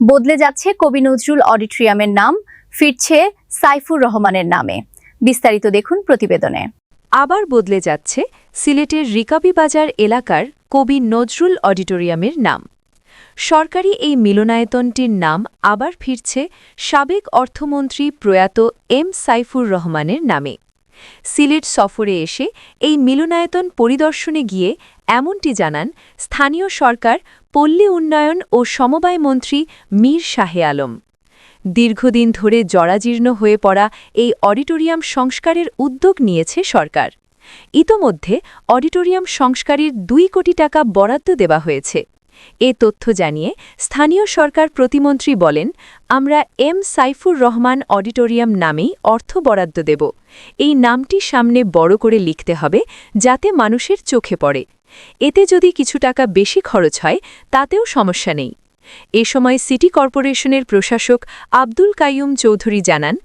বদলে যাচ্ছে কবি নজরুল অডিটোরিয়ামের নাম, ফিরছে সাইফুর রহমানের নামে। বিস্তারিত দেখুন প্রতিবেদনে। আবার বদলে যাচ্ছে সিলেটের রিকাবিবাজার এলাকার কবি নজরুল অডিটোরিয়ামের নাম। সরকারি এই মিলনায়তনটির নাম আবার ফিরছে সাবেক অর্থমন্ত্রী প্রয়াত এম সাইফুর রহমানের নামে। সিলেট সফরে এসে এই মিলনায়তন পরিদর্শনে গিয়ে এমনটি জানান স্থানীয় সরকার, পল্লী উন্নয়ন ও সমবায় মন্ত্রী মীর শাহে আলম। দীর্ঘদিন ধরে জরাজীর্ণ হয়ে পড়া এই অডিটোরিয়াম সংস্কারের উদ্যোগ নিয়েছে সরকার। ইতোমধ্যে অডিটোরিয়াম সংস্কারের ২ কোটি টাকা বরাদ্দ দেওয়া হয়েছে। এ তথ্য জানিয়ে স্থানীয় সরকার প্রতিমন্ত্রী বলেন, আমরা এম সাইফুর রহমান অডিটোরিয়াম নামেই অর্থ বরাদ্দ দেব। এই নামটি সামনে বড় করে লিখতে হবে যাতে মানুষের চোখে পড়ে। এতে যদি কিছু টাকা বেশি খরচ হয় তাতেও সমস্যা নেই। এ সময় সিটি কর্পোরেশনের প্রশাসক আব্দুল কাইয়ুম চৌধুরী জানান,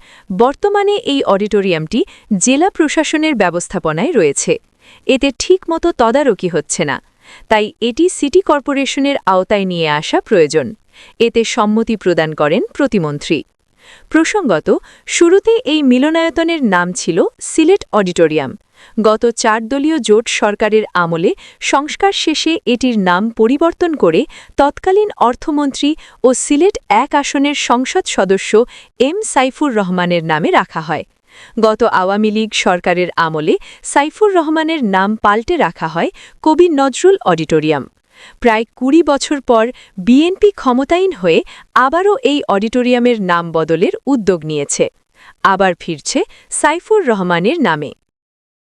বর্তমানে এই অডিটোরিয়ামটি জেলা প্রশাসনের ব্যবস্থাপনায় রয়েছে। এতে ঠিকমতো তদারকি হচ্ছে না, তাই এটি সিটি কর্পোরেশনের আওতায় নিয়ে আসা প্রয়োজন। এতে সম্মতি প্রদান করেন প্রতিমন্ত্রী। প্রসঙ্গত, শুরুতে এই মিলনায়তনের নাম ছিল সিলেট অডিটোরিয়াম। গত ৪ দলীয় জোট সরকারের আমলে সংস্কার শেষে এটির নাম পরিবর্তন করে তৎকালীন অর্থমন্ত্রী ও সিলেট ১ আসনের সংসদ সদস্য এম সাইফুর রহমানের নামে রাখা হয়। গত আওয়ামী লীগ সরকারের আমলে সাইফুর রহমানের নাম পাল্টে রাখা হয় কবি নজরুল অডিটোরিয়াম। প্রায় ২০ বছর পর বিএনপি ক্ষমতায়ীন হয়ে আবারও এই অডিটোরিয়ামের নাম বদলের উদ্যোগ নিয়েছে। আবার ফিরছে সাইফুর রহমানের নামে।